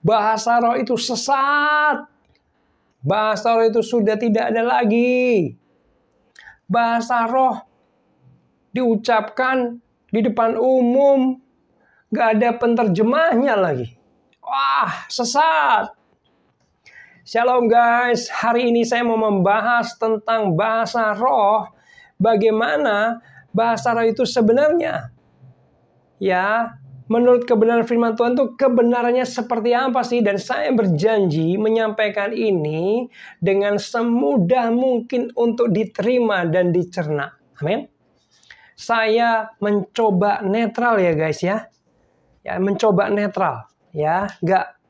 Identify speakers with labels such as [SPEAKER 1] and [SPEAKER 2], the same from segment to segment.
[SPEAKER 1] Bahasa roh itu sesat. Bahasa roh itu sudah tidak ada lagi. Bahasa roh diucapkan di depan umum, gak ada penterjemahnya lagi. Wah, sesat. Shalom guys, hari ini saya mau membahas tentang bahasa roh. Bagaimana bahasa roh itu sebenarnya. Ya, menurut kebenaran firman Tuhan itu kebenarannya seperti apa sih? Dan saya berjanji menyampaikan ini dengan semudah mungkin untuk diterima dan dicerna. Amin. Saya mencoba netral ya guys ya. Ya, mencoba netral ya, nggak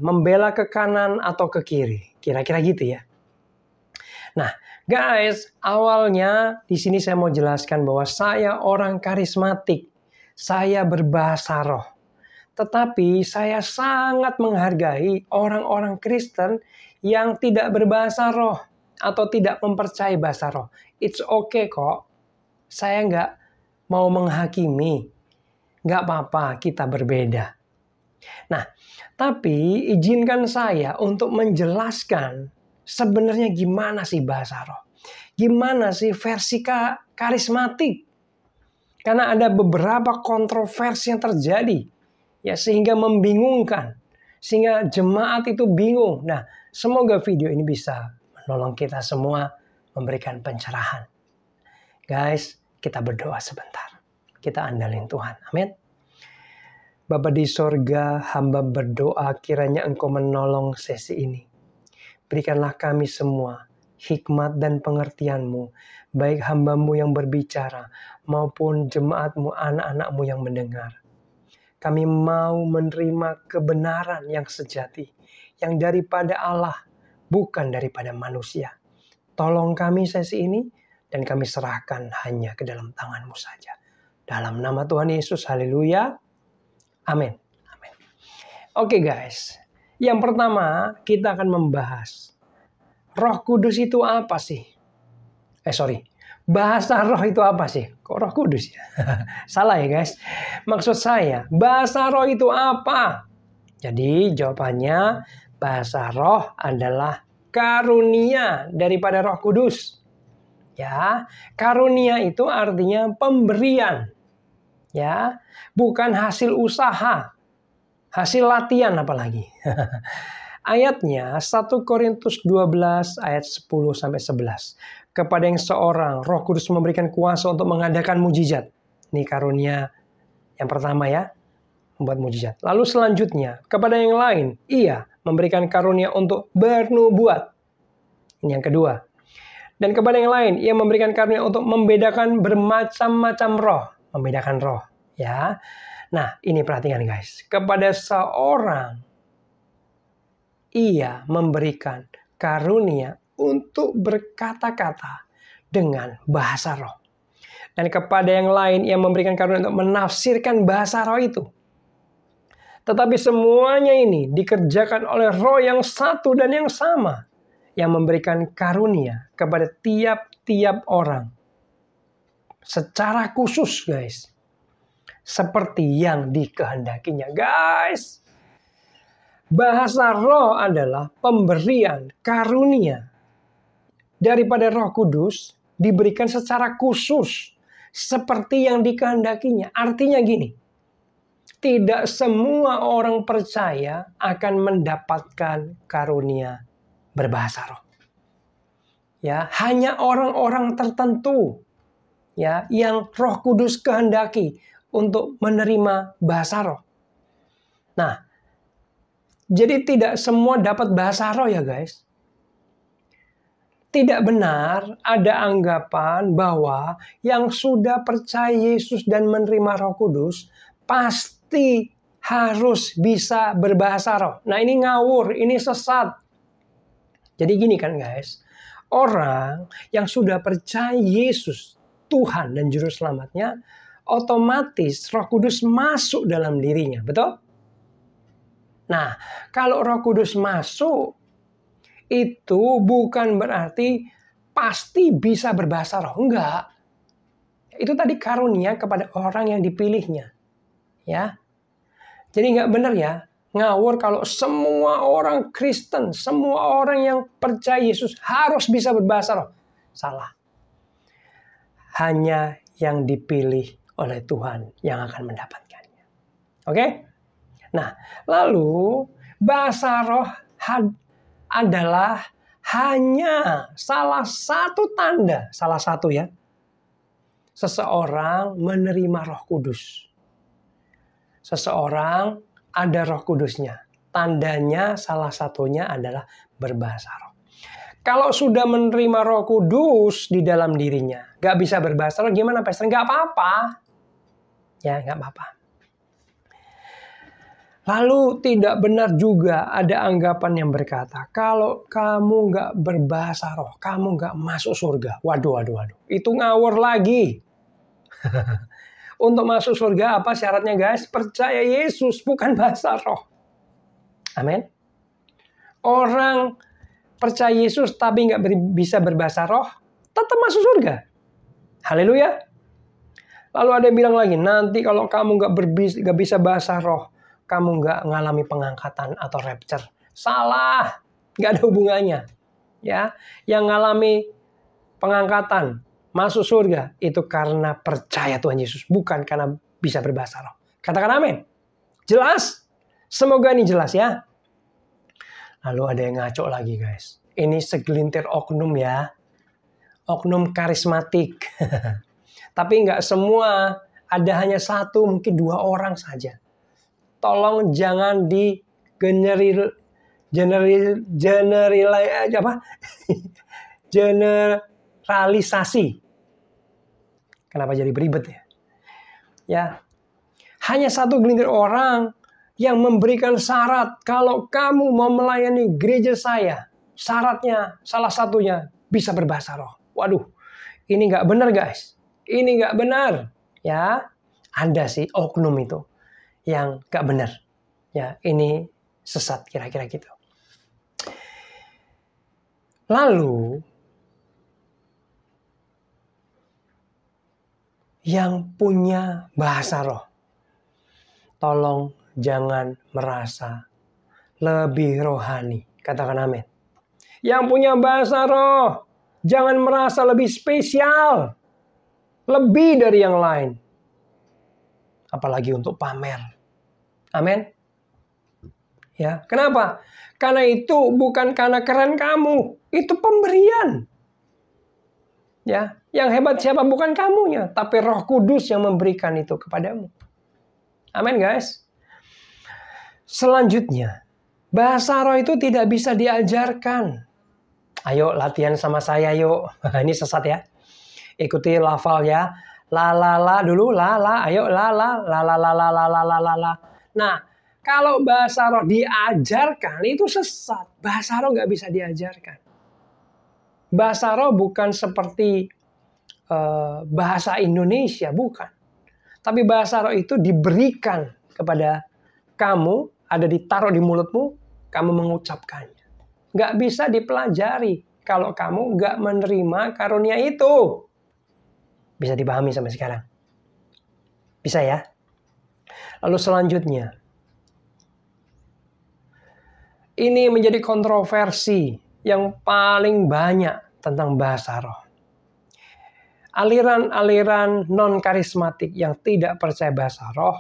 [SPEAKER 1] membela ke kanan atau ke kiri. Kira-kira gitu ya. Nah, guys, awalnya di sini saya mau jelaskan bahwa saya orang karismatik. Saya berbahasa roh. Tetapi saya sangat menghargai orang-orang Kristen yang tidak berbahasa roh atau tidak mempercayai bahasa roh. It's okay kok. Saya nggak mau menghakimi. Nggak apa-apa, kita berbeda. Nah, tapi izinkan saya untuk menjelaskan sebenarnya gimana sih bahasa roh. Gimana sih versi karismatik. Karena ada beberapa kontroversi yang terjadi. Ya, sehingga membingungkan. Sehingga jemaat itu bingung. Nah, semoga video ini bisa menolong kita semua memberikan pencerahan. Guys, kita berdoa sebentar. Kita andalin Tuhan. Amin. Bapa di sorga, hamba berdoa kiranya Engkau menolong sesi ini. Berikanlah kami semua hikmat dan pengertian-Mu, baik hamba-Mu yang berbicara maupun jemaat-Mu, anak-anak-Mu yang mendengar. Kami mau menerima kebenaran yang sejati, yang daripada Allah, bukan daripada manusia. Tolong kami sesi ini, dan kami serahkan hanya ke dalam tangan-Mu saja. Dalam nama Tuhan Yesus, haleluya. Amin. Amin. Oke guys, yang pertama kita akan membahas Roh Kudus itu apa sih? Bahasa roh itu apa sih? Kok Roh Kudus ya? Salah ya guys. Maksud saya, bahasa roh itu apa? Jadi jawabannya, bahasa roh adalah karunia daripada Roh Kudus. Ya, karunia itu artinya pemberian. Ya, bukan hasil usaha, hasil latihan apalagi. Ayatnya 1 Korintus 12 ayat 10 sampai 11. Kepada yang seorang Roh Kudus memberikan kuasa untuk mengadakan mujizat. Ini karunia yang pertama ya, membuat mujizat. Lalu selanjutnya, kepada yang lain, Ia memberikan karunia untuk bernubuat. Ini yang kedua. Dan kepada yang lain, Ia memberikan karunia untuk membedakan bermacam-macam roh. Membedakan roh, ya. Nah, ini perhatikan guys. Kepada seorang Ia memberikan karunia untuk berkata-kata dengan bahasa roh. Dan kepada yang lain Ia memberikan karunia untuk menafsirkan bahasa roh itu. Tetapi semuanya ini dikerjakan oleh Roh yang satu dan yang sama, yang memberikan karunia kepada tiap-tiap orang secara khusus guys, seperti yang dikehendakinya. Guys, bahasa roh adalah pemberian karunia daripada Roh Kudus, diberikan secara khusus seperti yang dikehendakinya. Artinya gini, tidak semua orang percaya akan mendapatkan karunia berbahasa roh. Ya, hanya orang-orang tertentu ya yang Roh Kudus kehendaki untuk menerima bahasa roh. Nah, jadi tidak semua dapat bahasa roh ya guys. Tidak benar ada anggapan bahwa yang sudah percaya Yesus dan menerima Roh Kudus pasti harus bisa berbahasa roh. Nah, ini ngawur, ini sesat. Jadi gini kan guys, orang yang sudah percaya Yesus Tuhan dan Juru Selamatnya, otomatis Roh Kudus masuk dalam dirinya, betul? Nah, kalau Roh Kudus masuk, itu bukan berarti pasti bisa berbahasa roh. Enggak. Itu tadi karunia kepada orang yang dipilihnya. Ya. Jadi enggak benar ya, ngawur kalau semua orang Kristen, semua orang yang percaya Yesus harus bisa berbahasa roh. Salah. Hanya yang dipilih oleh Tuhan yang akan mendapatkannya. Oke? Nah, lalu bahasa roh adalah hanya salah satu tanda, salah satu ya, seseorang menerima Roh Kudus. Seseorang ada Roh Kudusnya. Tandanya salah satunya adalah berbahasa roh. Kalau sudah menerima Roh Kudus di dalam dirinya, gak bisa berbahasa roh, gimana Pastor? Gak apa-apa. Ya, gak apa-apa. Lalu tidak benar juga ada anggapan yang berkata, kalau kamu gak berbahasa roh, kamu gak masuk surga. Waduh. Itu ngawur lagi. Untuk masuk surga apa syaratnya guys? Percaya Yesus, bukan bahasa roh. Amin. Orang percaya Yesus tapi gak bisa berbahasa roh, tetap masuk surga. Haleluya. Lalu ada yang bilang lagi, nanti kalau kamu gak bisa bahasa roh, kamu nggak ngalami pengangkatan atau rapture. Salah, nggak ada hubungannya. Ya, yang ngalami pengangkatan, masuk surga itu karena percaya Tuhan Yesus, bukan karena bisa berbahasa roh. Katakan amin. Jelas? Semoga ini jelas ya. Lalu ada yang ngaco lagi guys. Ini segelintir oknum ya, oknum karismatik. Tapi nggak semua, ada hanya satu, mungkin 2 orang saja. Tolong jangan generalisasi. Kenapa jadi beribet ya? Ya, hanya satu gelintir orang yang memberikan syarat kalau kamu mau melayani gereja saya, syaratnya salah satunya bisa berbahasa roh. Waduh, ini nggak benar guys. Ini nggak benar. Ya, ada sih oknum itu yang gak benar. Ya, ini sesat kira-kira gitu. Lalu yang punya bahasa roh, tolong jangan merasa lebih rohani. Katakan amin. Yang punya bahasa roh, jangan merasa lebih spesial, lebih dari yang lain. Apalagi untuk pamer. Amin. Ya, kenapa? Karena itu bukan karena keren kamu, itu pemberian. Ya, yang hebat siapa? Bukan kamunya, tapi Roh Kudus yang memberikan itu kepadamu. Amin, guys. Selanjutnya, bahasa roh itu tidak bisa diajarkan. Ayo latihan sama saya yuk. Ini sesat ya. Ikuti lafal ya. La la la dulu, la la, ayo la la la la la la la la la la. Nah, kalau bahasa roh diajarkan itu sesat. Bahasa roh nggak bisa diajarkan. Bahasa roh bukan seperti bahasa Indonesia, bukan. Tapi bahasa roh itu diberikan kepada kamu, ada ditaruh di mulutmu, kamu mengucapkannya. Nggak bisa dipelajari kalau kamu nggak menerima karunia itu. Bisa dipahami sampai sekarang? Bisa ya? Lalu selanjutnya, ini menjadi kontroversi yang paling banyak tentang bahasa roh. Aliran-aliran non-karismatik yang tidak percaya bahasa roh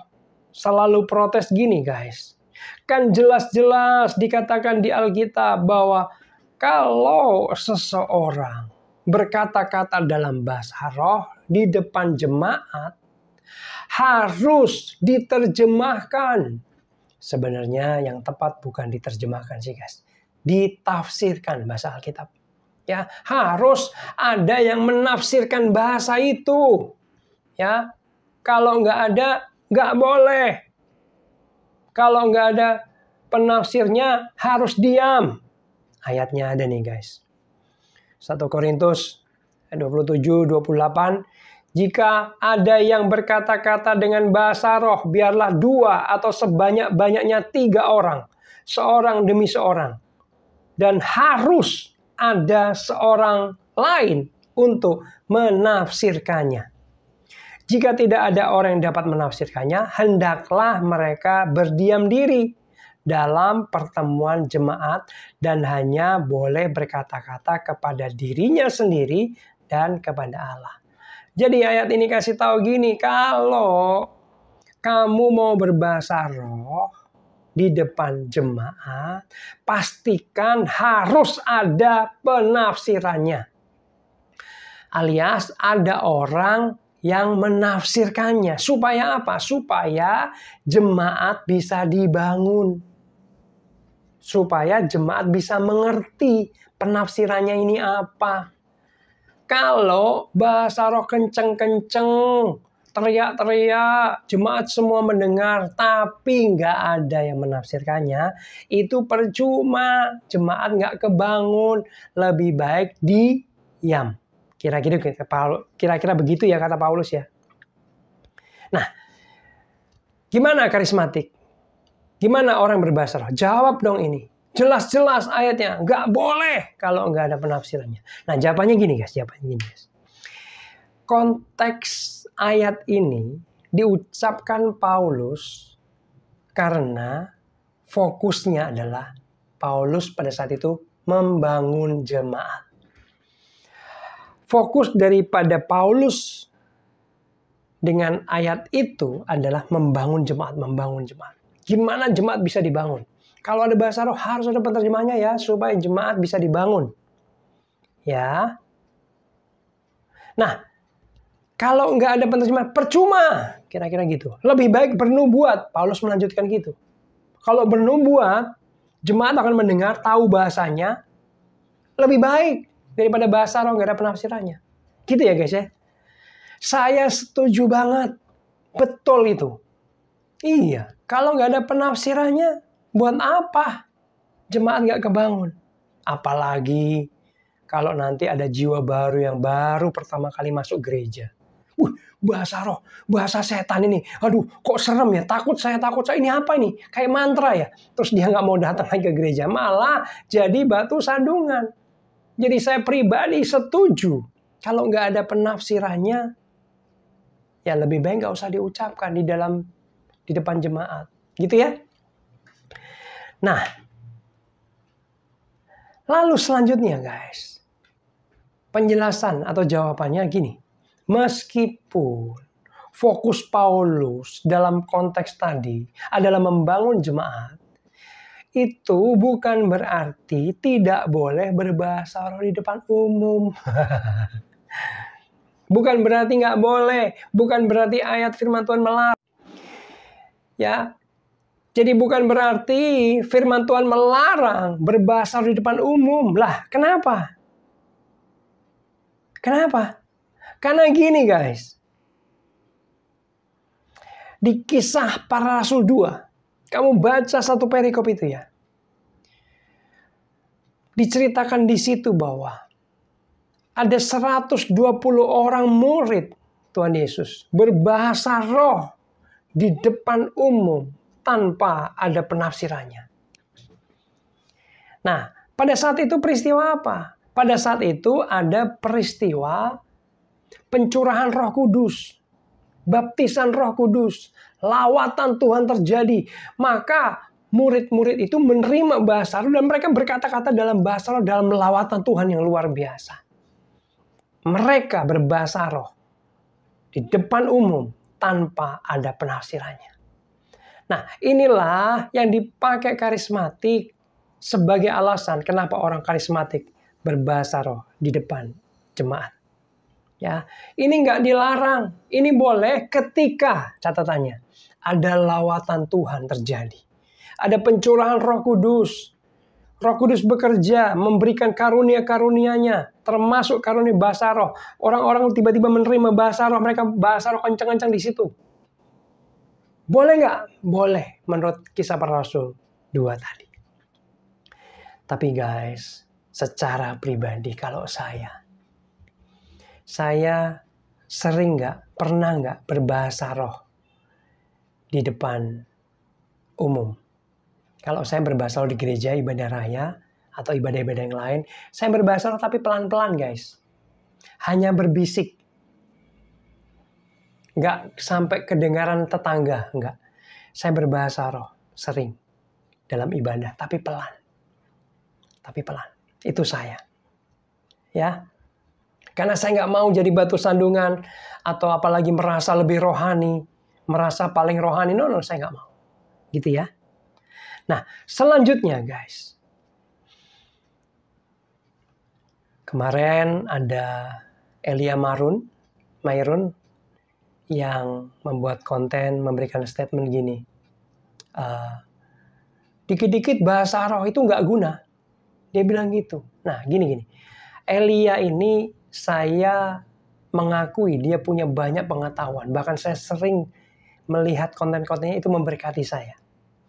[SPEAKER 1] selalu protes gini guys. Kan jelas-jelas dikatakan di Alkitab bahwa kalau seseorang berkata-kata dalam bahasa roh di depan jemaat harus diterjemahkan. Sebenarnya yang tepat bukan diterjemahkan sih guys. Ditafsirkan bahasa Alkitab. Ya, harus ada yang menafsirkan bahasa itu. Ya, kalau nggak ada, nggak boleh. Kalau nggak ada penafsirnya, harus diam. Ayatnya ada nih guys. 1 Korintus 27-28. Jika ada yang berkata-kata dengan bahasa roh, biarlah 2 atau sebanyak-banyaknya 3 orang. Seorang demi seorang. Dan harus ada seorang lain untuk menafsirkannya. Jika tidak ada orang yang dapat menafsirkannya, hendaklah mereka berdiam diri dalam pertemuan jemaat dan hanya boleh berkata-kata kepada dirinya sendiri dan kepada Allah. Jadi ayat ini kasih tahu gini, kalau kamu mau berbahasa roh di depan jemaat, pastikan harus ada penafsirannya. Alias ada orang yang menafsirkannya. Supaya apa? Supaya jemaat bisa dibangun. Supaya jemaat bisa mengerti penafsirannya ini apa. Kalau bahasa roh kenceng-kenceng, teriak-teriak, jemaat semua mendengar, tapi nggak ada yang menafsirkannya, itu percuma. Jemaat nggak kebangun, lebih baik diam. Kira-kira begitu ya kata Paulus ya. Nah, gimana karismatik? Gimana orang berbahasa roh? Jawab dong ini. Jelas-jelas ayatnya. Nggak boleh kalau nggak ada penafsirannya. Nah, jawabannya gini guys. Konteks ayat ini diucapkan Paulus karena fokusnya adalah Paulus pada saat itu membangun jemaat. Fokus daripada Paulus dengan ayat itu adalah membangun jemaat. Gimana jemaat bisa dibangun? Kalau ada bahasa roh harus ada penerjemahnya ya, supaya jemaat bisa dibangun. Ya. Nah, kalau nggak ada penerjemah, percuma. Kira-kira gitu. Lebih baik bernubuat. Paulus melanjutkan gitu. Kalau bernubuat, jemaat akan mendengar, tahu bahasanya. Lebih baik daripada bahasa roh nggak ada penafsirannya. Gitu ya guys ya. Saya setuju banget. Betul itu. Iya. Kalau nggak ada penafsirannya, buat apa jemaat nggak kebangun? Apalagi kalau nanti ada jiwa baru yang baru pertama kali masuk gereja. Bahasa roh, bahasa setan ini. Aduh, kok serem ya? Takut saya. Ini apa ini? Kayak mantra ya. Terus dia nggak mau datang lagi ke gereja. Malah jadi batu sandungan. Jadi saya pribadi setuju. Kalau nggak ada penafsirannya, ya lebih baik nggak usah diucapkan di depan jemaat. Gitu ya. Nah, lalu selanjutnya guys. Penjelasan atau jawabannya gini. Meskipun fokus Paulus dalam konteks tadi adalah membangun jemaat, itu bukan berarti tidak boleh berbahasa roh di depan umum. Bukan berarti nggak boleh. Bukan berarti ayat firman Tuhan melarang. Ya, jadi bukan berarti firman Tuhan melarang berbahasa roh di depan umum. Lah, kenapa? Karena gini guys. Di Kisah Para Rasul 2, kamu baca satu perikop itu ya. Diceritakan di situ bahwa ada 120 orang murid Tuhan Yesus berbahasa roh di depan umum tanpa ada penafsirannya. Nah, pada saat itu peristiwa apa? Pada saat itu ada peristiwa pencurahan Roh Kudus, baptisan Roh Kudus, lawatan Tuhan terjadi. Maka murid-murid itu menerima bahasa roh dan mereka berkata-kata dalam bahasa roh dalam lawatan Tuhan yang luar biasa. Mereka berbahasa roh di depan umum tanpa ada penafsirannya. Nah, inilah yang dipakai karismatik sebagai alasan kenapa orang karismatik berbahasa roh di depan jemaat. Ya, ini nggak dilarang. Ini boleh ketika catatannya ada lawatan Tuhan terjadi. Ada pencurahan Roh Kudus. Roh Kudus bekerja, memberikan karunia-karunianya, termasuk karunia bahasa roh. Orang-orang tiba-tiba menerima bahasa roh, mereka bahasa roh kencang-kencang di situ. Boleh nggak? Boleh, menurut Kisah Para Rasul 2 tadi. Tapi guys, secara pribadi kalau saya pernah nggak berbahasa roh di depan umum. Kalau saya berbahasa roh di gereja, ibadah raya, atau ibadah-ibadah yang lain, saya berbahasa roh tapi pelan-pelan guys. Hanya berbisik. Nggak sampai kedengaran tetangga, nggak. Saya berbahasa roh, sering. dalam ibadah, tapi pelan. Tapi pelan. Itu saya. Ya. Karena saya nggak mau jadi batu sandungan atau apalagi merasa lebih rohani, merasa paling rohani. No, saya nggak mau. Gitu ya. Nah, selanjutnya guys. Kemarin ada Elia Mairun yang membuat konten, memberikan statement gini. Dikit-dikit bahasa roh itu nggak guna. Dia bilang gitu. Nah, gini. Elia ini saya mengakui dia punya banyak pengetahuan. Bahkan saya sering melihat konten-kontennya itu memberkati saya.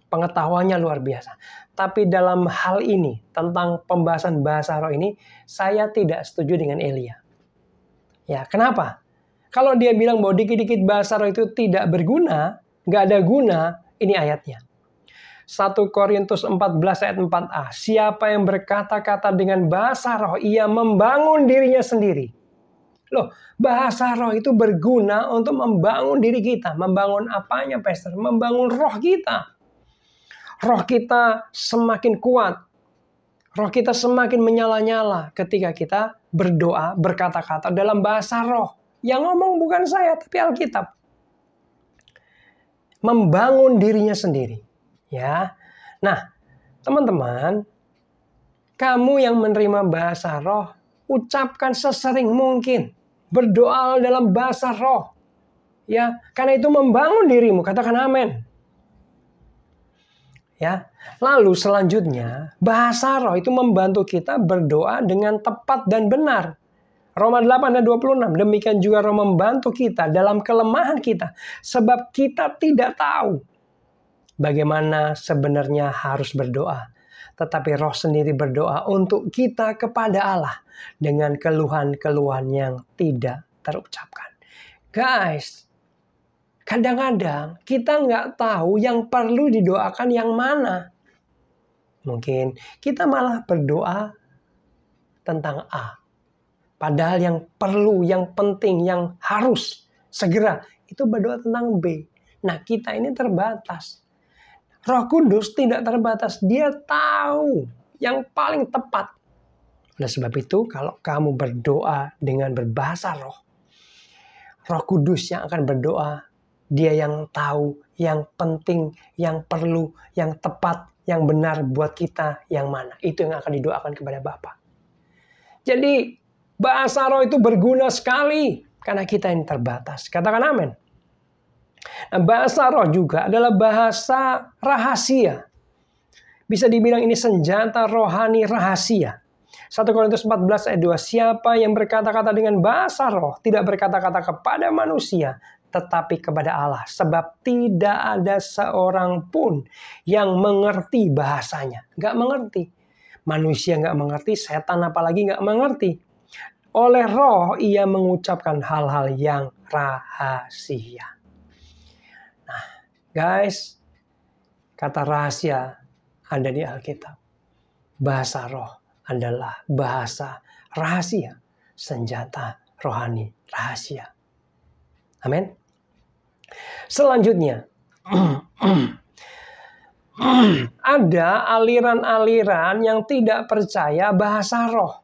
[SPEAKER 1] Pengetahuannya luar biasa. Tapi dalam hal ini, tentang pembahasan bahasa roh ini, saya tidak setuju dengan Elia. Ya, kenapa? Kalau dia bilang bahwa dikit-dikit bahasa roh itu tidak berguna, nggak ada guna, ini ayatnya. 1 Korintus 14 ayat 4a. Siapa yang berkata-kata dengan bahasa roh, ia membangun dirinya sendiri. Loh, bahasa roh itu berguna untuk membangun diri kita. Membangun apanya, Pastor? Membangun roh kita. Roh kita semakin kuat. Roh kita semakin menyala-nyala ketika kita berdoa, berkata-kata dalam bahasa roh. Yang ngomong bukan saya, tapi Alkitab. Membangun dirinya sendiri. Ya. Nah, teman-teman, kamu yang menerima bahasa roh, ucapkan sesering mungkin. Berdoa dalam bahasa roh. Ya, karena itu membangun dirimu. Katakan amin. Ya. Lalu selanjutnya, bahasa roh itu membantu kita berdoa dengan tepat dan benar. Roma 8 dan 26. Demikian juga roh membantu kita dalam kelemahan kita. Sebab kita tidak tahu bagaimana sebenarnya harus berdoa. Tetapi roh sendiri berdoa untuk kita kepada Allah dengan keluhan-keluhan yang tidak terucapkan. Guys, kadang-kadang kita nggak tahu yang perlu didoakan yang mana. Mungkin kita malah berdoa tentang A. Padahal yang perlu, yang penting, yang harus segera itu berdoa tentang B. Nah, kita ini terbatas. Roh Kudus tidak terbatas. Dia tahu yang paling tepat. Oleh sebab itu, kalau kamu berdoa dengan berbahasa roh, Roh Kudus yang akan berdoa, dia yang tahu, yang penting, yang perlu, yang tepat, yang benar buat kita yang mana. Itu yang akan didoakan kepada Bapa. Jadi bahasa roh itu berguna sekali karena kita ini terbatas. Katakan amin. Nah, bahasa roh juga adalah bahasa rahasia. Bisa dibilang ini senjata rohani rahasia. 1 Korintus 14 ayat 2. Siapa yang berkata-kata dengan bahasa roh tidak berkata-kata kepada manusia, tetapi kepada Allah. Sebab tidak ada seorang pun yang mengerti bahasanya. Nggak mengerti. Manusia nggak mengerti, setan apalagi nggak mengerti. Oleh roh ia mengucapkan hal-hal yang rahasia. Nah, guys, kata rahasia ada di Alkitab. Bahasa roh adalah bahasa rahasia, senjata rohani rahasia. Amin. Selanjutnya, ada aliran-aliran yang tidak percaya bahasa roh.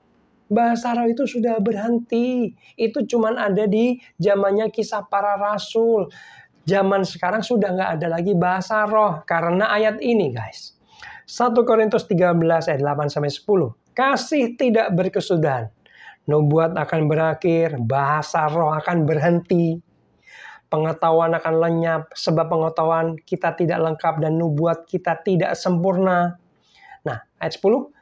[SPEAKER 1] Bahasa roh itu sudah berhenti. Itu cuman ada di zamannya Kisah Para Rasul. Zaman sekarang sudah nggak ada lagi bahasa roh karena ayat ini, guys. 1 Korintus 13 ayat 8-10. Kasih tidak berkesudahan. Nubuat akan berakhir, bahasa roh akan berhenti. Pengetahuan akan lenyap, sebab pengetahuan kita tidak lengkap dan nubuat kita tidak sempurna. Nah, ayat 10.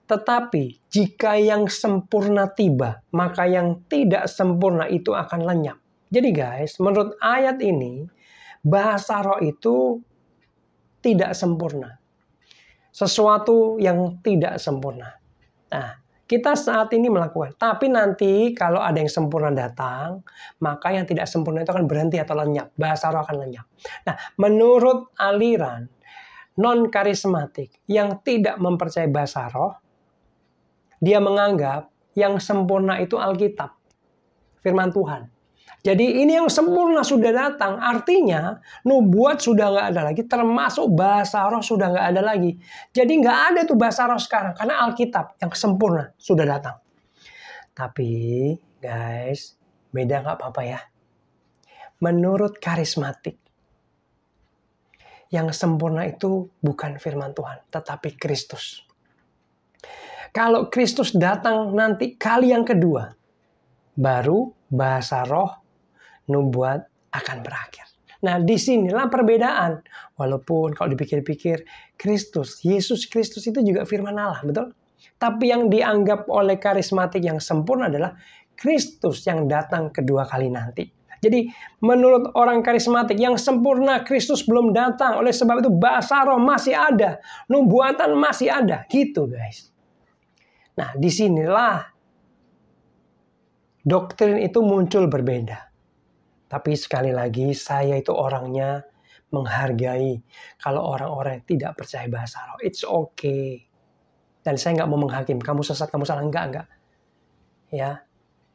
[SPEAKER 1] Tetapi jika yang sempurna tiba, maka yang tidak sempurna itu akan lenyap. Jadi guys, menurut ayat ini, bahasa roh itu tidak sempurna. Sesuatu yang tidak sempurna. Nah, kita saat ini melakukan. Tapi nanti kalau ada yang sempurna datang, maka yang tidak sempurna itu akan berhenti atau lenyap. Bahasa roh akan lenyap. Nah, menurut aliran non-karismatik yang tidak mempercayai bahasa roh, dia menganggap yang sempurna itu Alkitab, firman Tuhan. Jadi ini yang sempurna sudah datang. Artinya nubuat sudah nggak ada lagi. Termasuk bahasa roh sudah nggak ada lagi. Jadi nggak ada tuh bahasa roh sekarang. Karena Alkitab yang sempurna sudah datang. Tapi guys, beda nggak apa-apa ya. Menurut karismatik, yang sempurna itu bukan firman Tuhan. Tetapi Kristus. Kalau Kristus datang nanti kali yang kedua. Baru bahasa roh nubuat akan berakhir. Nah, disinilah perbedaan. Walaupun kalau dipikir-pikir, Yesus Kristus itu juga firman Allah, betul? Tapi yang dianggap oleh karismatik yang sempurna adalah Kristus yang datang kedua kali nanti. Jadi, menurut orang karismatik yang sempurna, Kristus belum datang. Oleh sebab itu, bahasa roh masih ada. Nubuatan masih ada. Gitu, guys. Nah, disinilah doktrin itu muncul berbeda. Tapi sekali lagi saya itu orangnya menghargai kalau orang-orang yang tidak percaya bahasa roh. It's okay. Dan saya nggak mau menghakimi. Kamu sesat, kamu salah. Enggak. Ya.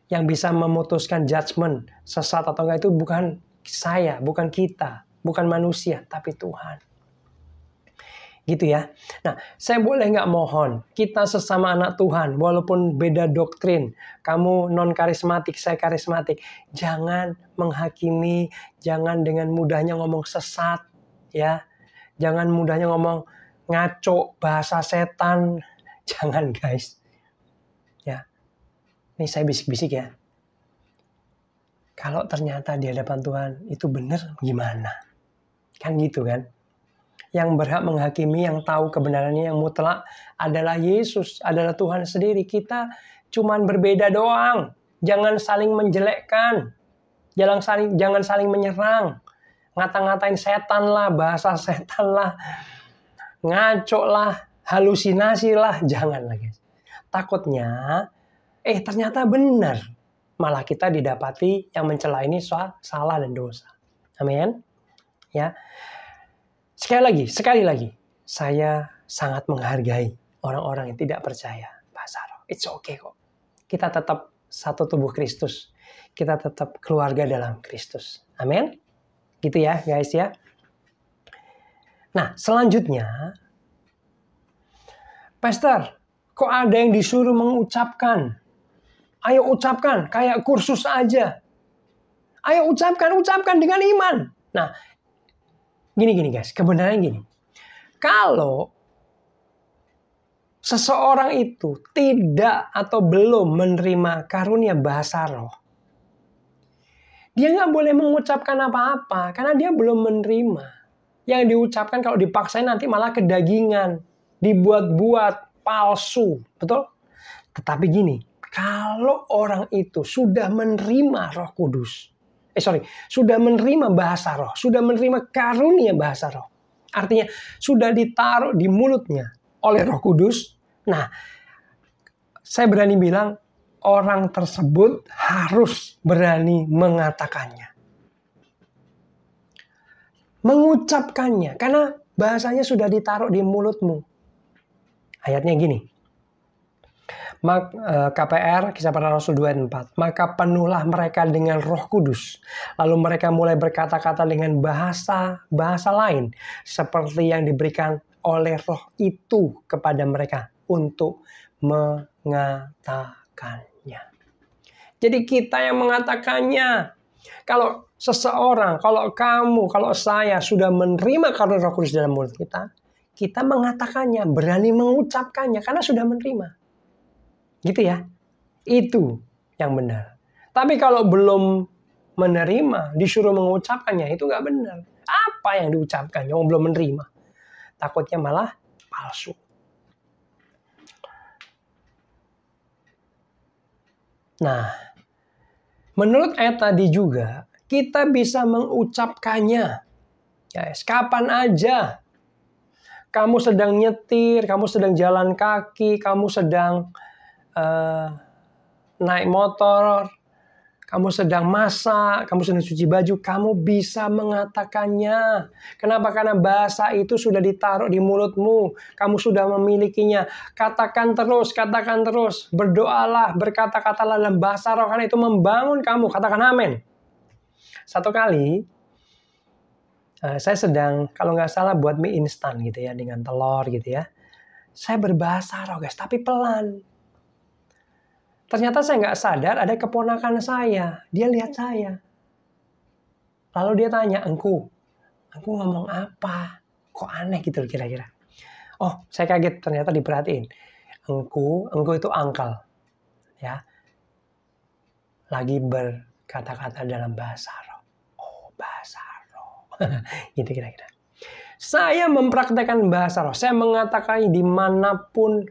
[SPEAKER 1] Yang bisa memutuskan judgment sesat atau enggak itu bukan saya, bukan kita, bukan manusia, tapi Tuhan. Gitu ya. Nah, saya boleh nggak mohon, kita sesama anak Tuhan, walaupun beda doktrin, kamu non-karismatik, saya karismatik, jangan menghakimi, jangan dengan mudahnya ngomong sesat, ya. Jangan mudahnya ngomong ngaco, bahasa setan, jangan guys. Ya, ini saya bisik-bisik ya. Kalau ternyata di hadapan Tuhan itu benar, gimana? Kan gitu kan. Yang berhak menghakimi, yang tahu kebenarannya, yang mutlak adalah Yesus, adalah Tuhan sendiri. Kita cuman berbeda doang. Jangan saling menjelekkan. Jangan saling menyerang. Ngata-ngatain setan lah, bahasa setan lah, ngaco lah, halusinasi lah. Jangan lagi. Takutnya, ternyata benar. Malah kita didapati yang mencela ini soal salah dan dosa. Amin. Ya. Sekali lagi, saya sangat menghargai orang-orang yang tidak percaya bahasa roh. It's okay kok. Kita tetap satu tubuh Kristus. Kita tetap keluarga dalam Kristus. Amin. Gitu ya guys ya. Nah, selanjutnya, Pastor, kok ada yang disuruh mengucapkan? Ayo ucapkan, kayak kursus aja. Ayo ucapkan dengan iman. Nah, Gini guys, kebenarannya gini. Kalau seseorang itu tidak atau belum menerima karunia bahasa roh, dia nggak boleh mengucapkan apa-apa karena dia belum menerima. Yang diucapkan kalau dipaksain nanti malah kedagingan, dibuat-buat, palsu, betul? Tetapi gini, kalau orang itu sudah menerima Roh Kudus, sudah menerima bahasa roh, sudah menerima karunia bahasa roh. Artinya sudah ditaruh di mulutnya oleh Roh Kudus. Nah, saya berani bilang orang tersebut harus berani mengatakannya. Mengucapkannya, karena bahasanya sudah ditaruh di mulutmu. Ayatnya gini. KPR, Kisah Para Rasul 2 ayat 4. Maka penuhlah mereka dengan Roh Kudus. Lalu mereka mulai berkata-kata dengan bahasa lain. Seperti yang diberikan oleh Roh itu kepada mereka untuk mengatakannya. Jadi kita yang mengatakannya. Kalau seseorang, kalau kamu, kalau saya sudah menerima karunia Roh Kudus dalam mulut kita, kita mengatakannya, berani mengucapkannya karena sudah menerima. Gitu ya. Itu yang benar. Tapi kalau belum menerima, disuruh mengucapkannya, itu nggak benar. Apa yang diucapkan? Yang belum menerima. Takutnya malah palsu. Nah, menurut ayat tadi juga, kita bisa mengucapkannya. Guys, kapan aja. Kamu sedang nyetir, kamu sedang jalan kaki, kamu sedang naik motor, kamu sedang masak, kamu sedang cuci baju, kamu bisa mengatakannya. Kenapa? Karena bahasa itu sudah ditaruh di mulutmu, kamu sudah memilikinya. Katakan terus, berdoalah, berkata-katalah dalam bahasa roh, karena itu membangun kamu. Katakan amin. Satu kali, saya sedang, kalau nggak salah, buat mie instan gitu ya, dengan telur gitu ya. Saya berbahasa roh guys, tapi pelan. Ternyata saya nggak sadar ada keponakan saya. Dia lihat saya. Lalu dia tanya, engku ngomong apa? Kok aneh gitu kira-kira. Oh, saya kaget, ternyata diperhatiin. Engku itu uncle. Ya. Lagi berkata-kata dalam bahasa roh. Oh, bahasa roh. Gitu kira-kira. Saya mempraktekkan bahasa roh. Saya mengatakan dimanapun,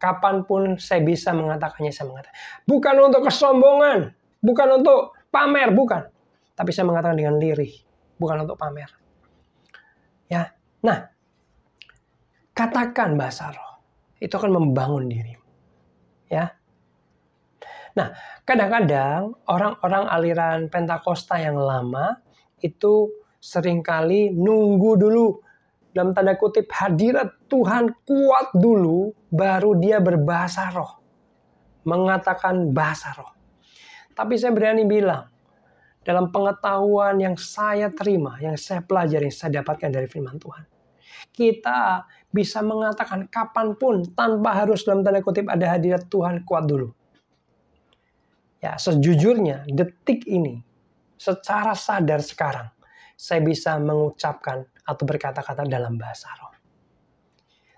[SPEAKER 1] kapanpun saya bisa mengatakannya, saya mengatakan. Bukan untuk kesombongan. Bukan untuk pamer, bukan. Tapi saya mengatakan dengan lirih. Bukan untuk pamer. Ya. Nah, katakan bahasa roh. Itu akan membangun dirimu. Ya. Nah, kadang-kadang orang-orang aliran Pentakosta yang lama itu seringkali nunggu dulu, dalam tanda kutip, hadirat Tuhan kuat dulu, baru dia berbahasa roh. Mengatakan bahasa roh. Tapi saya berani bilang, dalam pengetahuan yang saya terima, yang saya pelajari, yang saya dapatkan dari firman Tuhan, kita bisa mengatakan kapanpun tanpa harus dalam tanda kutip ada hadirat Tuhan kuat dulu. Ya, sejujurnya detik ini, secara sadar sekarang, saya bisa mengucapkan atau berkata-kata dalam bahasa roh.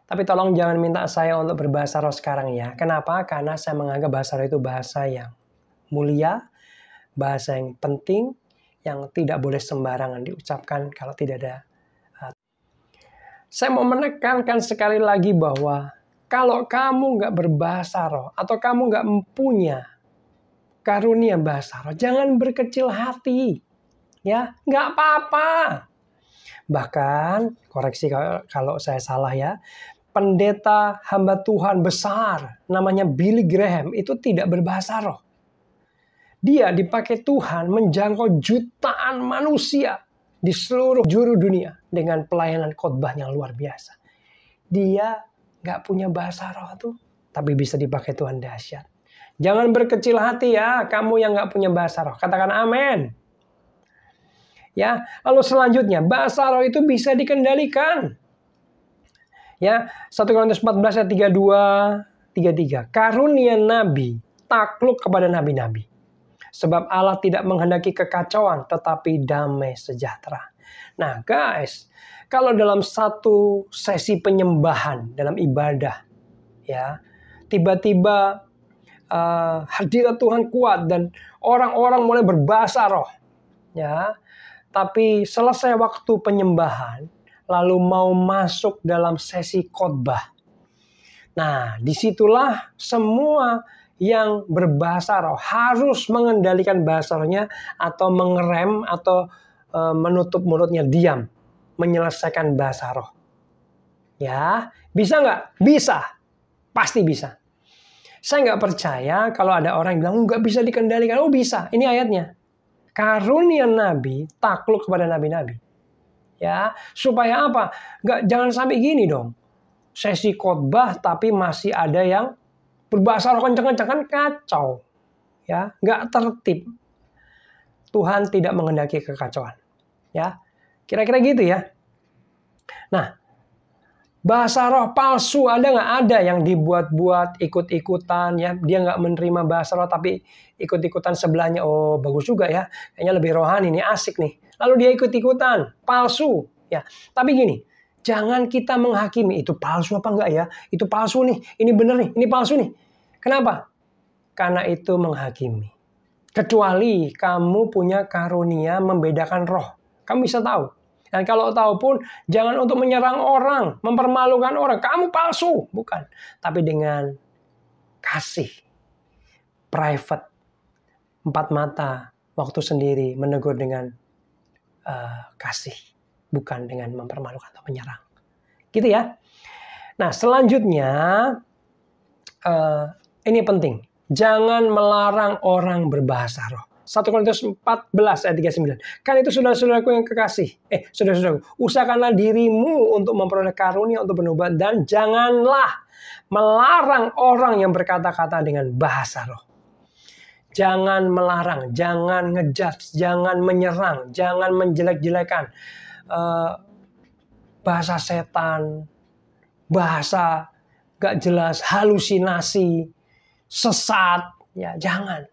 [SPEAKER 1] Tapi tolong jangan minta saya untuk berbahasa roh sekarang ya. Kenapa? Karena saya menganggap bahasa roh itu bahasa yang mulia, bahasa yang penting, yang tidak boleh sembarangan diucapkan kalau tidak ada. Saya mau menekankan sekali lagi bahwa kalau kamu nggak berbahasa roh atau kamu nggak mempunyai karunia bahasa roh, jangan berkecil hati. Ya, nggak apa-apa. Bahkan, koreksi kalau saya salah ya, pendeta hamba Tuhan besar, namanya Billy Graham, itu tidak berbahasa roh. Dia dipakai Tuhan menjangkau jutaan manusia di seluruh juru dunia dengan pelayanan khotbah yang luar biasa. Dia nggak punya bahasa roh tuh, tapi bisa dipakai Tuhan dahsyat. Jangan berkecil hati ya, kamu yang nggak punya bahasa roh. Katakan amin. Ya, lalu selanjutnya, bahasa roh itu bisa dikendalikan. Ya, 1 Korintus 14 ayat 32, 33. Karunia nabi takluk kepada nabi-nabi. Sebab Allah tidak menghendaki kekacauan, tetapi damai sejahtera. Nah guys, kalau dalam satu sesi penyembahan, dalam ibadah, ya, tiba-tiba hadirat Tuhan kuat dan orang-orang mulai berbahasa roh, ya. Tapi selesai waktu penyembahan, lalu mau masuk dalam sesi khotbah. Nah, disitulah semua yang berbahasa roh harus mengendalikan bahasa rohnya atau mengerem atau menutup mulutnya diam, menyelesaikan bahasa roh. Ya, bisa nggak? Bisa, pasti bisa. Saya nggak percaya kalau ada orang yang bilang nggak bisa dikendalikan. Oh bisa, ini ayatnya. Karunia nabi takluk kepada nabi-nabi. Ya, supaya apa? Jangan sampai gini dong. Sesi khotbah tapi masih ada yang berbahasa roh kencang-kencang, kan kacau. Ya, nggak tertib. Tuhan tidak menghendaki kekacauan. Ya, kira-kira gitu ya. Nah, bahasa roh palsu ada nggak? Ada yang dibuat-buat ikut-ikutan ya. Dia nggak menerima bahasa roh tapi ikut-ikutan sebelahnya. Oh bagus juga ya. Kayaknya lebih rohani nih, asik nih. Lalu dia ikut-ikutan, palsu ya. Tapi gini, jangan kita menghakimi itu palsu apa enggak ya. Itu palsu nih, ini bener nih, ini palsu nih. Kenapa? Karena itu menghakimi. Kecuali kamu punya karunia membedakan roh. Kamu bisa tahu. Dan kalau tahu pun, jangan untuk menyerang orang, mempermalukan orang. Kamu palsu. Bukan. Tapi dengan kasih. Private. 4 mata. Waktu sendiri. Menegur dengan kasih. Bukan dengan mempermalukan atau menyerang. Gitu ya. Nah, selanjutnya. Ini penting. Jangan melarang orang berbahasa roh. 1 Korintus 14 ayat 39. Kan itu saudara-saudaraku yang kekasih. Saudara-saudaraku, usahakanlah dirimu untuk memperoleh karunia untuk bernubuat dan janganlah melarang orang yang berkata-kata dengan bahasa roh. Jangan melarang, jangan ngejudge, jangan menyerang, jangan menjelek-jelekan. Bahasa setan, bahasa gak jelas, halusinasi, sesat. Ya, jangan.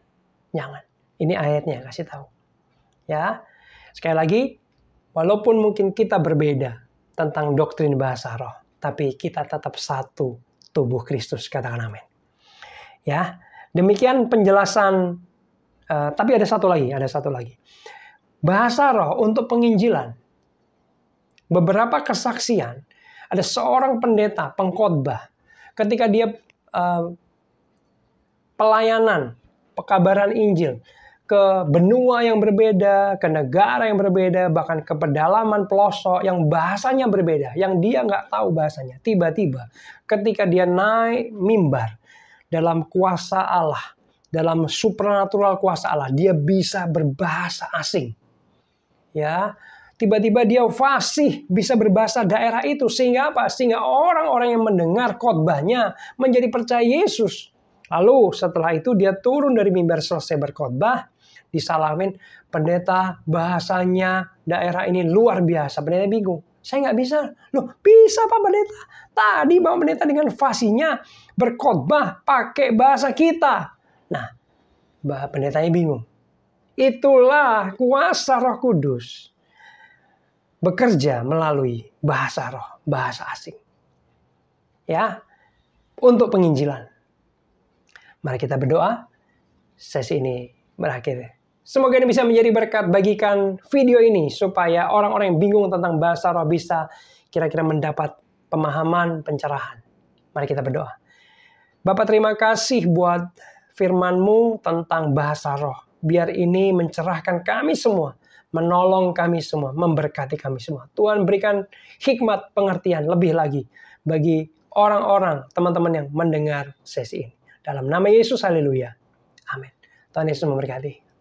[SPEAKER 1] Ini ayatnya kasih tahu. Ya, sekali lagi, walaupun mungkin kita berbeda tentang doktrin bahasa roh, tapi kita tetap satu tubuh Kristus. Katakan amin. Ya, demikian penjelasan. Tapi ada satu lagi. Bahasa roh untuk penginjilan. Beberapa kesaksian. Ada seorang pendeta, pengkhotbah, ketika dia pelayanan, pekabaran Injil ke benua yang berbeda, ke negara yang berbeda, bahkan ke pedalaman pelosok yang bahasanya berbeda, yang dia nggak tahu bahasanya. Tiba-tiba ketika dia naik mimbar dalam kuasa Allah, dalam supernatural kuasa Allah, dia bisa berbahasa asing. Ya, tiba-tiba dia fasih bisa berbahasa daerah itu. Sehingga apa? Sehingga orang-orang yang mendengar khotbahnya menjadi percaya Yesus. Lalu setelah itu dia turun dari mimbar selesai berkhotbah, disalamin, pendeta bahasanya daerah ini luar biasa. Pendeta bingung. Saya nggak bisa. Loh, bisa Pak Pendeta. Tadi Bapak Pendeta dengan fasihnya berkhotbah pakai bahasa kita. Nah, Bapak Pendetanya bingung. Itulah kuasa Roh Kudus bekerja melalui bahasa roh, bahasa asing. Ya, untuk penginjilan. Mari kita berdoa. Sesi ini berakhir. Semoga ini bisa menjadi berkat. Bagikan video ini supaya orang-orang yang bingung tentang bahasa roh bisa kira-kira mendapat pemahaman, pencerahan. Mari kita berdoa. Bapak, terima kasih buat firman-Mu tentang bahasa roh. Biar ini mencerahkan kami semua, menolong kami semua, memberkati kami semua. Tuhan berikan hikmat pengertian lebih lagi bagi orang-orang, teman-teman yang mendengar sesi ini. Dalam nama Yesus, haleluya. Amin. Tuhan Yesus memberkati.